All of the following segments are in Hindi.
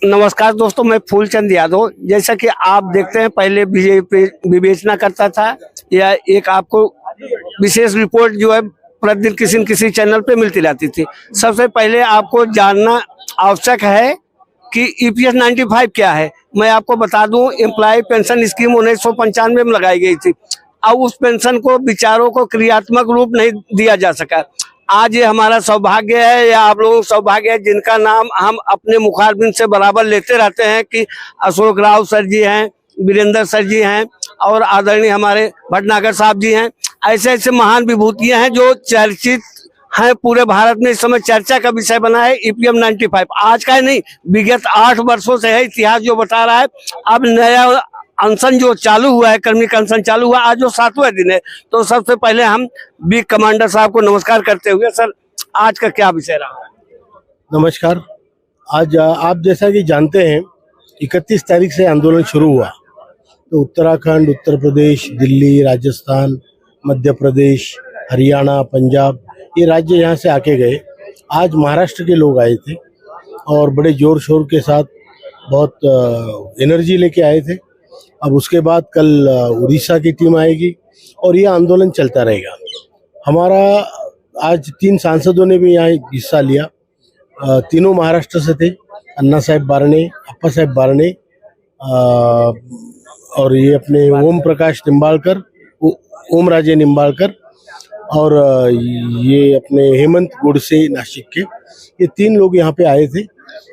नमस्कार दोस्तों, मैं फूलचंद यादव। जैसा कि आप देखते हैं, पहले बीजेपी विवेचना करता था या एक आपको विशेष रिपोर्ट जो है प्रतिदिन किसी न किसी चैनल पे मिलती रहती थी। सबसे पहले आपको जानना आवश्यक है कि EPS 95 क्या है। मैं आपको बता दूं, एम्प्लॉय पेंशन स्कीम 1995 में लगाई गई थी। अब उस पेंशन को विचारों को क्रियात्मक रूप नहीं दिया जा सका। आज ये हमारा सौभाग्य है या आप लोगों का सौभाग्य है, जिनका नाम हम अपने मुखारबिन से बराबर लेते रहते हैं कि अशोक राव सर जी हैं, वीरेंद्र सर जी हैं और आदरणीय हमारे भटनागर साहब जी हैं। ऐसे ऐसे महान विभूतियां हैं जो चर्चित हैं, पूरे भारत में इस समय चर्चा का विषय बना है। EPM 95 आज का ही नहीं, विगत 8 वर्षों से है। इतिहास जो बता रहा है, अब नया अनशन जो चालू हुआ है, कर्मी का अनशन चालू हुआ, आज जो 7वां दिन है। तो सबसे पहले हम बी कमांडर साहब को नमस्कार करते हुए, सर आज का क्या विषय रहा? नमस्कार। आज आप जैसा कि जानते हैं 31 तारीख से आंदोलन शुरू हुआ। तो उत्तराखंड, उत्तर प्रदेश, दिल्ली, राजस्थान, मध्य प्रदेश, हरियाणा, पंजाब, ये राज्य यहाँ से आके गए। आज महाराष्ट्र के लोग आए थे और बड़े जोर शोर के साथ बहुत एनर्जी लेके आए थे। अब उसके बाद कल उड़ीसा की टीम आएगी और ये आंदोलन चलता रहेगा। हमारा आज 3 सांसदों ने भी यहाँ हिस्सा लिया। तीनों महाराष्ट्र से थे, अन्ना साहेब बारणे, अप्पा साहेब बारणे और ये अपने ओम प्रकाश निंबाळकर, ओम राजे निंबाळकर और ये अपने हेमंत गोडसे नासिक के। ये 3 लोग यहाँ पे आए थे।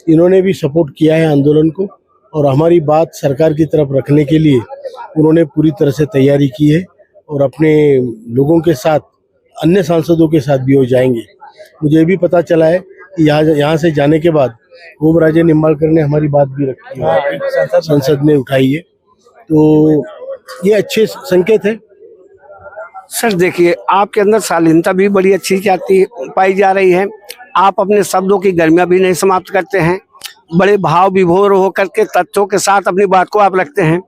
इन्होंने भी सपोर्ट किया है आंदोलन को और हमारी बात सरकार की तरफ रखने के लिए उन्होंने पूरी तरह से तैयारी की है और अपने लोगों के साथ, अन्य सांसदों के साथ भी वो जाएंगे। मुझे भी पता चला है कि यहाँ से जाने के बाद ओम राजे निंबाळकर ने हमारी बात भी रखी है, संसद ने उठाई है। तो ये अच्छे संकेत है। सर देखिए, आपके अंदर शालीनता भी बड़ी अच्छी पाई जा रही है। आप अपने शब्दों की गर्मियां भी नहीं समाप्त करते हैं। बड़े भाव विभोर होकर के तथ्यों के साथ अपनी बात को आप रखते हैं।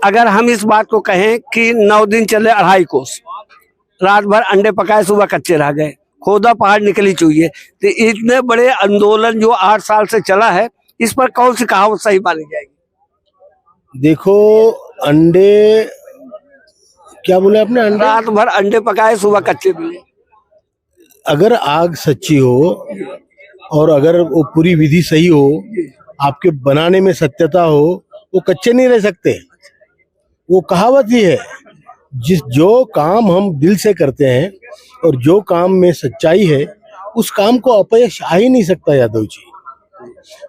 अगर हम इस बात को कहें कि 9 दिन चले 2.5 कोस, रात भर अंडे पकाए सुबह कच्चे रह गए, खोदा पहाड़ निकली चुहिए, तो इतने बड़े आंदोलन जो 8 साल से चला है, इस पर कौन सी कहावत सही मानी जाएगी? देखो, अंडे क्या बोले आपने? अंडे रात भर अंडे पकाए सुबह कच्चे मिले। अगर आग सच्ची हो और अगर वो पूरी विधि सही हो, आपके बनाने में सत्यता हो, वो कच्चे नहीं रह सकते। वो कहावत ही है। जो काम हम दिल से करते हैं और जो काम में सच्चाई है, उस काम को अपयश आ ही नहीं सकता। यादव जी,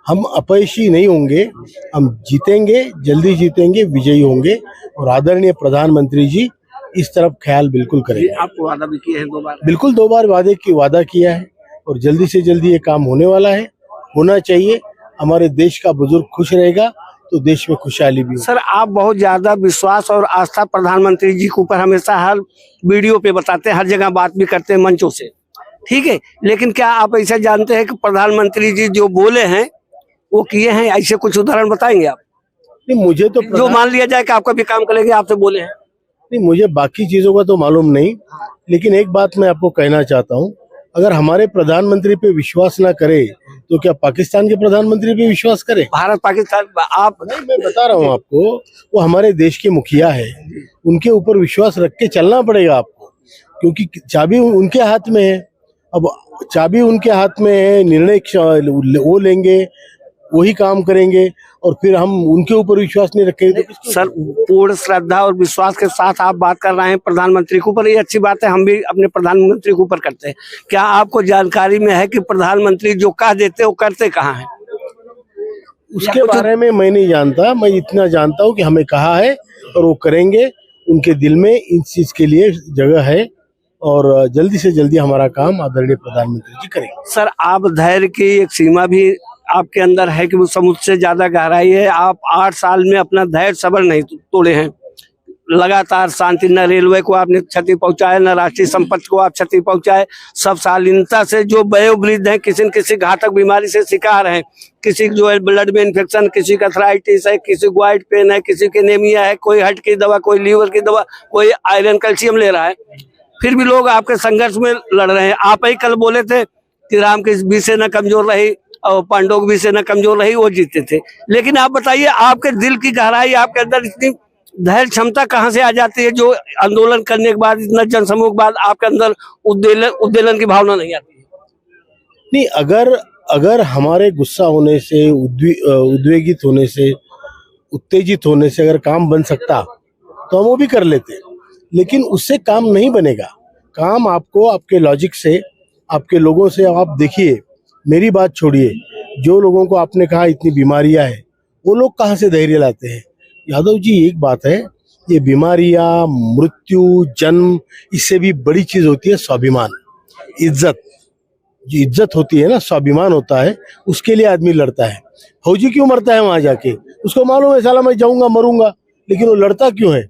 हम अपयशी नहीं होंगे, हम जीतेंगे, जल्दी जीतेंगे, विजयी होंगे। और आदरणीय प्रधानमंत्री जी इस तरफ ख्याल बिल्कुल करेंगे। आपको वादा भी किया है 2 बार? बिल्कुल 2 बार वादा किया है और जल्दी से जल्दी ये काम होने वाला है, होना चाहिए। हमारे देश का बुजुर्ग खुश रहेगा तो देश में खुशहाली भी होगी। सर, आप बहुत ज्यादा विश्वास और आस्था प्रधानमंत्री जी के ऊपर हमेशा हर वीडियो पे बताते हैं, हर जगह बात भी करते हैं मंचों से, ठीक है। लेकिन क्या आप ऐसा जानते हैं कि प्रधानमंत्री जी जो बोले हैं वो किए हैं? ऐसे कुछ उदाहरण बताएंगे आप? नहीं, मुझे तो जो मान लिया जाए कि आपका भी काम करेंगे, आपसे बोले हैं। नहीं, मुझे बाकी चीजों का तो मालूम नहीं, लेकिन एक बात मैं आपको कहना चाहता हूँ, अगर हमारे प्रधानमंत्री पे विश्वास ना करे तो क्या पाकिस्तान के प्रधानमंत्री पे विश्वास करे? भारत पाकिस्तान आप नहीं, मैं बता रहा हूँ आपको, वो हमारे देश के मुखिया है, उनके ऊपर विश्वास रख के चलना पड़ेगा आपको, क्योंकि चाबी उनके हाथ में है। अब चाबी उनके हाथ में है, निर्णय वो लेंगे, वही काम करेंगे और फिर हम उनके ऊपर विश्वास नहीं रखेंगे तो सर, पूर्ण श्रद्धा और विश्वास के साथ आप बात कर रहे हैं प्रधानमंत्री के ऊपर, ये अच्छी बात है। हम भी अपने प्रधानमंत्री के ऊपर करते हैं। क्या आपको जानकारी में है कि प्रधानमंत्री जो कह देते वो करते कहाँ हैं? उसके बारे में मैं नहीं जानता। मैं इतना जानता हूँ कि हमें कहा है और वो करेंगे। उनके दिल में इस चीज के लिए जगह है और जल्दी से जल्दी हमारा काम आदरणीय प्रधानमंत्री जी करेंगे। सर, आप धैर्य की एक सीमा भी आपके अंदर है कि वो समुद्र से ज्यादा गहराई है। आप 8 साल में अपना धैर्य सब्र नहीं तोड़े हैं। लगातार शांति, न रेलवे को आपने क्षति पहुंचाए, न राष्ट्रीय संपत्ति को आप क्षति पहुंचाए। सब शालीनता से जो वयोवृद्ध हैं, किसी न किसी घातक बीमारी से शिकार हैं, किसी जो है ब्लड में इन्फेक्शन, किसी का अर्थराइटिस है, किसी को वाइट पेन है, किसी की एनीमिया है, कोई हार्ट की दवा, कोई लीवर की दवा, कोई आयरन कैल्शियम ले रहा है, फिर भी लोग आपके संघर्ष में लड़ रहे हैं। आप ही कल बोले थे कि राम की भी से न कमजोर रही, और पांडवों की भी सेना कमजोर रही, वो जीते थे। लेकिन आप बताइए, आपके दिल की गहराई, आपके अंदर इतनी धैर्य क्षमता कहाँ से आ जाती है जो आंदोलन करने के बाद, इतना जनसमूह के बाद आपके अंदर उद्वेलन की भावना नहीं आती है? नहीं, अगर अगर हमारे गुस्सा होने से, उद्वेगित होने से, उत्तेजित होने से अगर काम बन सकता तो हम वो भी कर लेते, लेकिन उससे काम नहीं बनेगा। काम आपको आपके लॉजिक से, आपके लोगों से, आप देखिए, मेरी बात छोड़िए, जो लोगों को आपने कहा इतनी बीमारियां हैं, वो लोग कहाँ से धैर्य लाते हैं? यादव जी, एक बात है, ये बीमारियां, मृत्यु, जन्म, इससे भी बड़ी चीज होती है स्वाभिमान, इज्जत। जो इज्जत होती है ना, स्वाभिमान होता है, उसके लिए आदमी लड़ता है। फौजी क्यों मरता है वहां जाके? उसको मालूम है साला मैं जाऊंगा मरूंगा, लेकिन वो लड़ता क्यों है?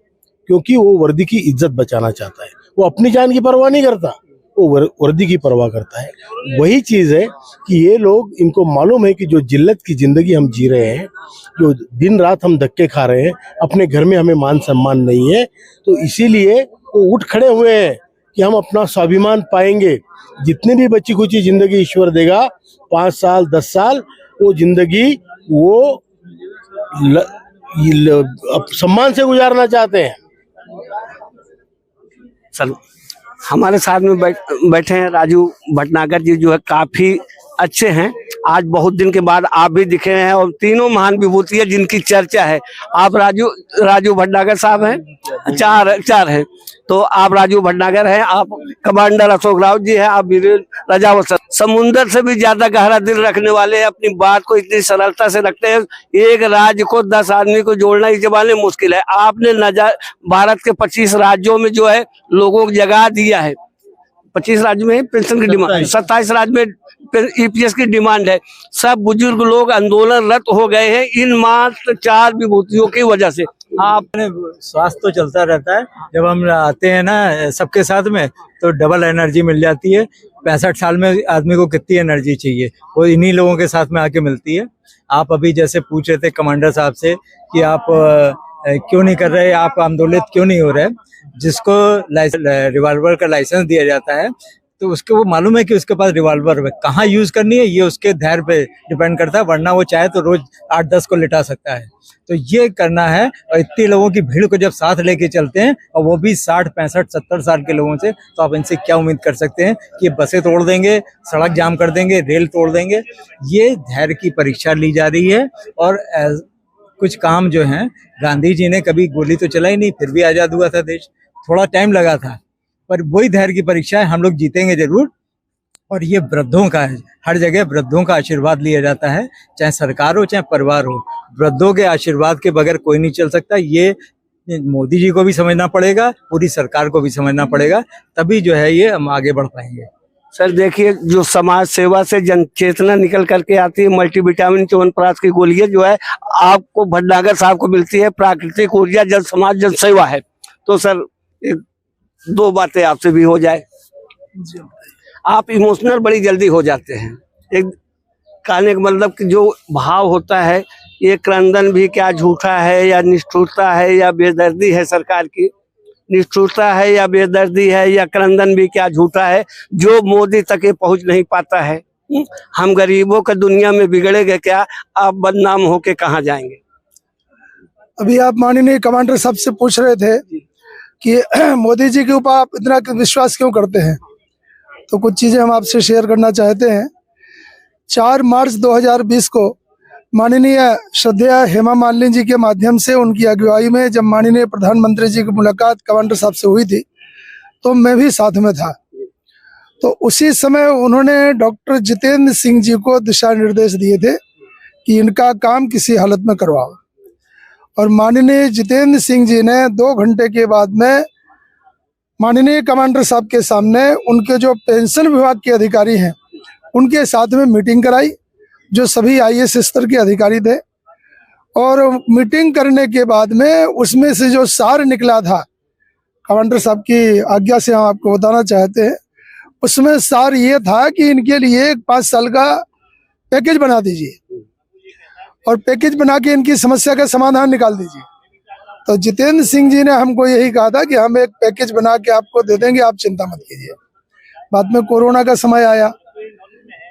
क्योंकि वो वर्दी की इज्जत बचाना चाहता है। वो अपनी जान की परवाह नहीं करता, वो वर्दी की परवाह करता है। वही चीज है कि ये लोग, इनको मालूम है कि जो जिल्लत की जिंदगी हम जी रहे हैं, जो दिन रात हम धक्के खा रहे हैं, अपने घर में हमें मान सम्मान नहीं है, तो इसीलिए वो उठ खड़े हुए हैं कि हम अपना स्वाभिमान पाएंगे। जितनी भी बची खुची जिंदगी ईश्वर देगा, 5 साल 10 साल, वो जिंदगी वो सम्मान से गुजारना चाहते हैं। सर, हमारे साथ में बैठे हैं राजू भटनागर जी, जो है काफी अच्छे हैं। आज बहुत दिन के बाद आप भी दिखे हैं, और तीनों महान विभूति है जिनकी चर्चा है। आप राजू भटनागर साहब हैं, चार हैं। तो आप राजू भटनागर हैं, आप कमांडर अशोक राउत जी हैं, आप वीरेंद्र राजावत। समुंदर से भी ज्यादा गहरा दिल रखने वाले, अपनी बात को इतनी सरलता से रखते हैं। एक राज्य को 10 आदमी को जोड़ना इस जमाने में मुश्किल है। आपने भारत के 25 राज्यों में जो है लोगों को जगा दिया है। 25 राज्यों में पेंशन की डिमांड, 27 राज्य में ईपीएस की डिमांड है। सब बुजुर्ग लोग आंदोलनरत हो गए हैं इन मात्र 4 विभूतियों की वजह से। आपने स्वास्थ्य तो चलता रहता है, जब हम आते हैं ना सबके साथ में तो डबल एनर्जी मिल जाती है। 65 साल में आदमी को कितनी एनर्जी चाहिए, वो इन्हीं लोगों के साथ में आके मिलती है। आप अभी जैसे पूछ रहे थे कमांडर साहब से कि आप क्यों नहीं कर रहे, आप आंदोलित क्यों नहीं हो रहे। जिसको रिवॉल्वर का लाइसेंस दिया जाता है तो उसको वो मालूम है कि उसके पास रिवॉल्वर है, कहाँ यूज करनी है ये उसके धैर्य पे डिपेंड करता है, वरना वो चाहे तो रोज 8-10 को लिटा सकता है। तो ये करना है, और इतनी लोगों की भीड़ को जब साथ लेके चलते हैं, और वो भी 60, 65, 70 साल के लोगों से, तो आप इनसे क्या उम्मीद कर सकते हैं कि बसें तोड़ देंगे, सड़क जाम कर देंगे, रेल तोड़ देंगे। ये धैर्य की परीक्षा ली जा रही है। और कुछ काम जो है, गांधी जी ने कभी गोली तो चलाई नहीं, फिर भी आजाद हुआ था देश। थोड़ा टाइम लगा था, पर वही धैर्य की परीक्षा है, हम लोग जीतेंगे जरूर। और ये वृद्धों का है, हर जगह वृद्धों का आशीर्वाद लिया जाता है, चाहे सरकार हो चाहे परिवार हो। वृद्धों के आशीर्वाद के बगैर कोई नहीं चल सकता। ये मोदी जी को भी समझना पड़ेगा, पूरी सरकार को भी समझना पड़ेगा, तभी जो है ये हम आगे बढ़ पाएंगे। सर देखिए, जो समाज सेवा से जन चेतना निकल करके आती है, मल्टीविटामिन च्यवनप्राश की गोलियां जो है आपको भटनागर साहब को मिलती है। प्राकृतिक ऊर्जा, जन समाज, जन सेवा है। तो सर 2 बातें आपसे भी हो जाए। आप इमोशनल बड़ी जल्दी हो जाते हैं। एक कहने का मतलब कि जो भाव होता है, ये क्रंदन भी क्या झूठा है, या निष्ठुरता है, या बेदर्दी है सरकार की। निष्ठुरता है या बेदर्दी है, या क्रंदन भी क्या झूठा है, जो मोदी तक ये पहुंच नहीं पाता है। हम गरीबों का दुनिया में बिगड़ेंगे क्या, आप बदनाम होके कहाँ जाएंगे। अभी आप माननीय कमांडर साहब से पूछ रहे थे कि मोदी जी के ऊपर आप इतना विश्वास क्यों करते हैं, तो कुछ चीजें हम आपसे शेयर करना चाहते हैं। 4 मार्च 2020 को माननीय श्रद्धेय हेमा मालिनी जी के माध्यम से, उनकी अगुवाई में, जब माननीय प्रधानमंत्री जी की मुलाकात कमांडर साहब से हुई थी, तो मैं भी साथ में था। तो उसी समय उन्होंने डॉक्टर जितेंद्र सिंह जी को दिशा निर्देश दिए थे कि इनका काम किसी हालत में करवाओ। और माननीय जितेंद्र सिंह जी ने 2 घंटे के बाद में माननीय कमांडर साहब के सामने उनके जो पेंशन विभाग के अधिकारी हैं उनके साथ में मीटिंग कराई, जो सभी आईएएस स्तर के अधिकारी थे। और मीटिंग करने के बाद में उसमें से जो सार निकला था, कमांडर साहब की आज्ञा से हम आपको बताना चाहते हैं, उसमें सार ये था कि इनके लिए 5 साल का पैकेज बना दीजिए और पैकेज बना के इनकी समस्या का समाधान निकाल दीजिए। तो जितेंद्र सिंह जी ने हमको यही कहा था कि हम एक पैकेज बना के आपको दे देंगे, आप चिंता मत कीजिए। बाद में कोरोना का समय आया,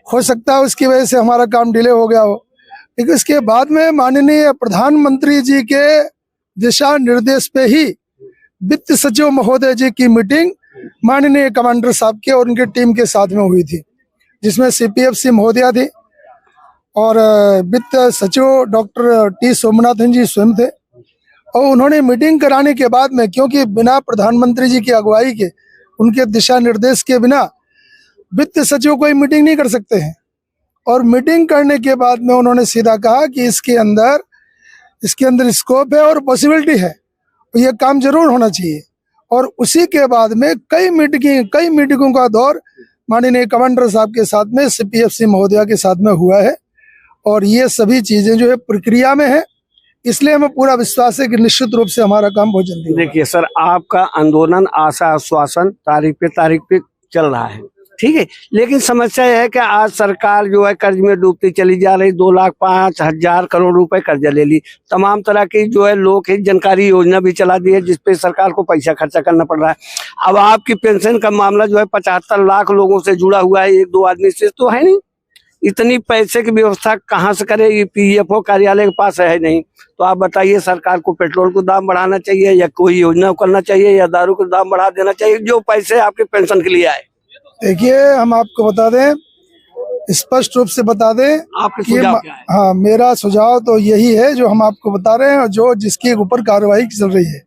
हो सकता है उसकी वजह से हमारा काम डिले हो गया हो, लेकिन इसके बाद में माननीय प्रधानमंत्री जी के दिशा निर्देश पे ही वित्त सचिव महोदय जी की मीटिंग माननीय कमांडर साहब के और उनके टीम के साथ में हुई थी, जिसमें CPFC महोदया थी और वित्त सचिव डॉक्टर T सोमनाथन जी स्वयं थे। और उन्होंने मीटिंग कराने के बाद में, क्योंकि बिना प्रधानमंत्री जी की अगुवाई के, उनके दिशा निर्देश के बिना वित्त सचिव कोई मीटिंग नहीं कर सकते हैं। और मीटिंग करने के बाद में उन्होंने सीधा कहा कि इसके अंदर स्कोप है और पॉसिबिलिटी है, तो ये काम जरूर होना चाहिए। और उसी के बाद में कई मीटिंगों का दौर माननीय कमांडर साहब के साथ में CPFC महोदया के साथ में हुआ है और ये सभी चीजें जो है प्रक्रिया में है, इसलिए हमें पूरा विश्वास है कि निश्चित रूप से हमारा काम बहुत जल्दी होगा। देखिए सर, आपका आंदोलन आशा आश्वासन तारीख पे चल रहा है, ठीक है, लेकिन समस्या यह है कि आज सरकार जो है कर्ज में डूबती चली जा रही। 2,05,000 करोड़ रुपए कर्जा ले ली। तमाम तरह की जो है लोक हित जानकारी योजना भी चला दी है, जिसपे सरकार को पैसा खर्चा करना पड़ रहा है। अब आपकी पेंशन का मामला जो है 75 लाख लोगों से जुड़ा हुआ है, 1-2 आदमी से तो है नहीं। इतनी पैसे की व्यवस्था कहाँ से करे? PFO कार्यालय के पास है नहीं। तो आप बताइए, सरकार को पेट्रोल को दाम बढ़ाना चाहिए या कोई योजना करना चाहिए या दारू का दाम बढ़ा देना चाहिए, जो पैसे आपके पेंशन के लिए आए? देखिए, हम आपको बता दें, स्पष्ट रूप से बता दें, आपके सुझाव क्या है? हाँ, मेरा सुझाव तो यही है जो हम आपको बता रहे हैं, जो जिसके ऊपर कार्रवाई चल रही है।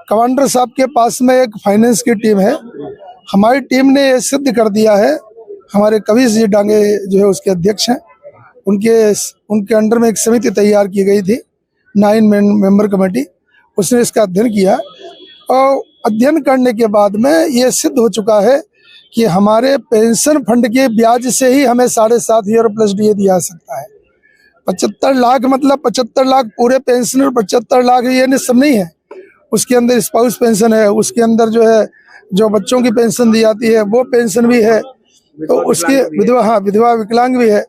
कमांडर साहब के पास में एक फाइनेंस की टीम है। हमारी टीम ने ये सिद्ध कर दिया है, हमारे कविश जी डांगे जो है उसके अध्यक्ष हैं, उनके अंडर में एक समिति तैयार की गई थी, 9 मेंबर कमेटी, उसने इसका अध्ययन किया और अध्ययन करने के बाद में ये सिद्ध हो चुका है कि हमारे पेंशन फंड के ब्याज से ही हमें 7.5 ईयर प्लस DA दिया जा सकता है। 75 लाख मतलब 75 लाख पूरे पेंशनर, 75 लाख ये सब नहीं है। उसके अंदर स्पाउस पेंशन है, उसके अंदर जो है जो बच्चों की पेंशन दी जाती है वो पेंशन भी है, तो उसके विधवा विकलांग भी है।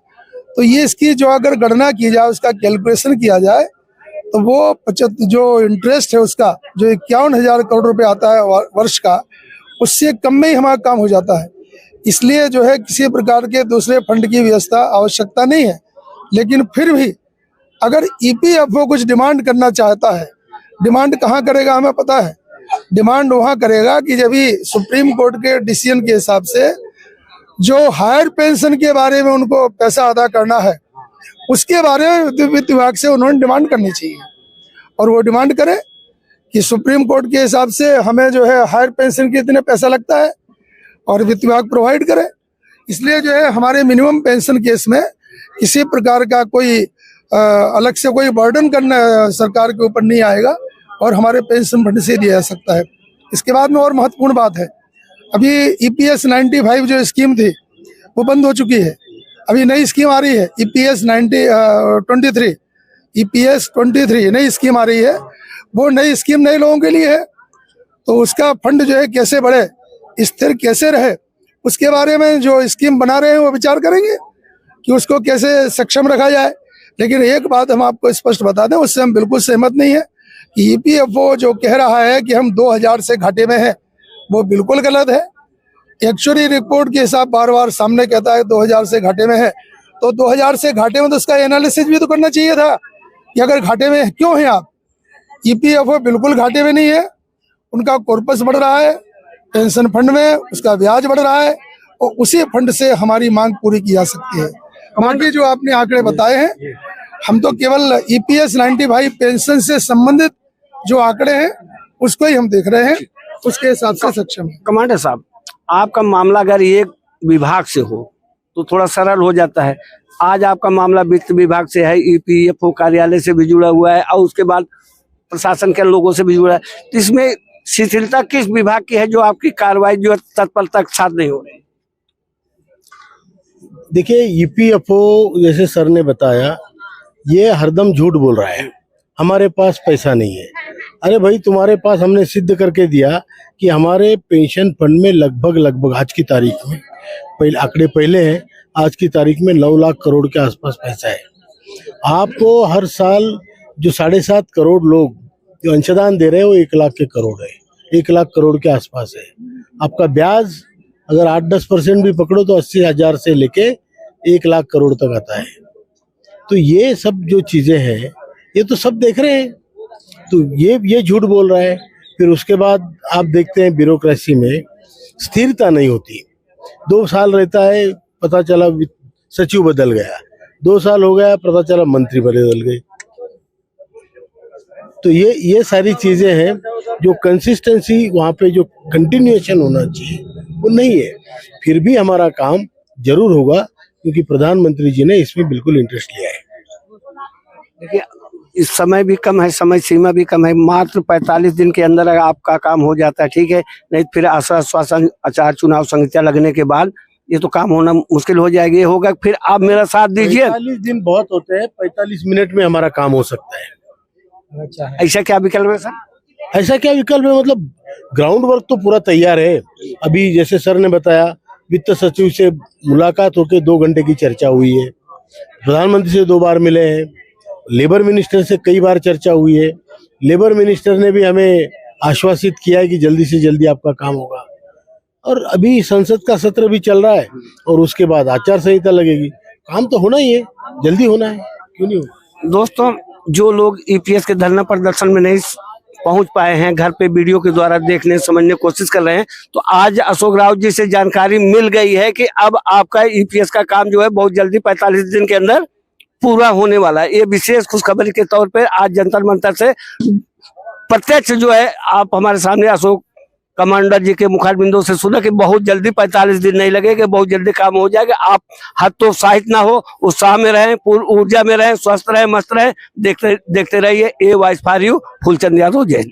तो ये इसकी जो अगर गणना की जाए, उसका कैलकुलेशन किया जाए, तो वो जो इंटरेस्ट है उसका जो 51,000 करोड़ रुपए आता है वर्ष का, उससे कम में ही हमारा काम हो जाता है। इसलिए जो है किसी प्रकार के दूसरे फंड की व्यवस्था आवश्यकता नहीं है। लेकिन फिर भी अगर EPFO कुछ डिमांड करना चाहता है, डिमांड कहाँ करेगा हमें पता है। डिमांड वहाँ करेगा कि जब भी सुप्रीम कोर्ट के डिसीजन के हिसाब से जो हायर पेंशन के बारे में उनको पैसा अदा करना है, उसके बारे में वित्त विभाग से उन्होंने डिमांड करनी चाहिए और वो डिमांड करे कि सुप्रीम कोर्ट के हिसाब से हमें जो है हायर पेंशन के इतने पैसा लगता है और वित्त विभाग प्रोवाइड करे। इसलिए जो है हमारे मिनिमम पेंशन केस में किसी प्रकार का कोई अलग से कोई बर्डन करना सरकार के ऊपर नहीं आएगा और हमारे पेंशन फंड से दिया जा सकता है। इसके बाद में और महत्वपूर्ण बात है, अभी EPS 95 जो स्कीम थी वो बंद हो चुकी है। अभी नई स्कीम आ रही है EPS 23 नई स्कीम आ रही है। वो नई स्कीम नए लोगों के लिए है, तो उसका फंड जो है कैसे बढ़े, स्थिर कैसे रहे, उसके बारे में जो स्कीम बना रहे हैं वो विचार करेंगे कि उसको कैसे सक्षम रखा जाए। लेकिन एक बात हम आपको स्पष्ट बता दें, उससे हम बिल्कुल सहमत नहीं है कि EPFO जो कह रहा है कि हम 2000 से घाटे में हैं, वो बिल्कुल गलत है। एक्चुअली रिपोर्ट के हिसाब बार सामने कहता है 2000 से घाटे में है, तो 2000 से घाटे में तो उसका एनालिसिस भी तो करना चाहिए था कि अगर घाटे में क्यों हैं आप। EPFO बिल्कुल घाटे में नहीं है, उनका कॉर्पस बढ़ रहा है, पेंशन फंड में उसका ब्याज बढ़ रहा है और उसी फंड से हमारी मांग पूरी की जा सकती है। बाकी जो आपने आंकड़े बताए हैं, हम तो केवल EPS 95 पेंशन से संबंधित जो आंकड़े हैं उसको ही हम देख रहे हैं, उसके हिसाब से सक्षम है। कमांडर साहब, आपका मामला अगर एक विभाग से हो तो थोड़ा सरल हो जाता है। आज आपका मामला वित्त विभाग से है, EPFO कार्यालय से भी जुड़ा हुआ है और उसके बाद प्रशासन के लोगों से भी जुड़ा है। तो इसमें शिथिलता किस विभाग की है जो आपकी कार्रवाई जो तत्परता के साथ नहीं हो रही? देखिए, EPFO जैसे सर ने बताया, ये हरदम झूठ बोल रहा है, हमारे पास पैसा नहीं है। अरे भाई, तुम्हारे पास हमने सिद्ध करके दिया कि हमारे पेंशन फंड में लगभग आज की तारीख में, पहले आंकड़े पहले हैं, आज की तारीख में 9 लाख करोड़ के आसपास पैसा है। आपको हर साल जो 7.5 करोड़ लोग जो अंशदान दे रहे हैं वो 1 लाख के करोड़ है, 1 लाख करोड़ के आसपास है। आपका ब्याज अगर 8-10% भी पकड़ो तो 80,000 से लेके 1 लाख करोड़ तक आता है। तो ये सब जो चीजें हैं ये तो सब देख रहे हैं, तो ये झूठ बोल रहा है। फिर उसके बाद आप देखते हैं ब्यूरोक्रेसी में स्थिरता नहीं होती। 2 साल रहता है, पता चला सचिव बदल गया, 2 साल हो गया, पता चला मंत्री बदल गए। तो ये सारी चीजें हैं जो कंसिस्टेंसी, वहाँ पे जो कंटिन्यूएशन होना चाहिए वो नहीं है। फिर भी हमारा काम जरूर होगा क्योंकि प्रधानमंत्री जी ने इसमें बिल्कुल इंटरेस्ट लिया है। देखिए इस समय भी कम है, समय सीमा भी कम है, मात्र 45 दिन के अंदर अगर आपका काम हो जाता है ठीक है, नहीं फिर आश्वासन आचार चुनाव संहिता लगने के बाद ये तो काम होना मुश्किल हो जाएगी। ये होगा फिर आप मेरा साथ दीजिए। 45 दिन बहुत होते हैं, 45 मिनट में हमारा काम हो सकता है। ऐसा क्या विकल्प है सर? ऐसा क्या विकल्प है, मतलब ग्राउंड वर्क तो पूरा तैयार है। अभी जैसे सर ने बताया, वित्त सचिव से मुलाकात होकर 2 घंटे की चर्चा हुई है, प्रधानमंत्री से 2 बार मिले हैं, लेबर मिनिस्टर से कई बार चर्चा हुई है। लेबर मिनिस्टर ने भी हमें आश्वासित किया है कि जल्दी से जल्दी आपका काम होगा। और अभी संसद का सत्र भी चल रहा है और उसके बाद आचार संहिता लगेगी, काम तो होना ही है, जल्दी होना है, क्यों नहीं होगा। दोस्तों जो लोग ईपीएस के धरना प्रदर्शन में नहीं पहुंच पाए हैं, घर पे वीडियो के द्वारा देखने समझने की कोशिश कर रहे हैं, तो आज अशोक राउत जी से जानकारी मिल गई है कि अब आपका ईपीएस का काम जो है बहुत जल्दी 45 दिन के अंदर पूरा होने वाला है। ये विशेष खुशखबरी के तौर पर आज जंतर मंतर से प्रत्यक्ष जो है आप हमारे सामने अशोक कमांडर जी के मुखारबिंदों से सुना कि बहुत जल्दी 45 दिन नहीं लगेगा, बहुत जल्दी काम हो जाएगा। आप हतोत्साहित ना हो, उत्साह में रहें, पूर्ण ऊर्जा में रहें, स्वस्थ रहें, मस्त रहें। देखते रहिए a voice for you, Phoolchand Yadav, जय हिंद।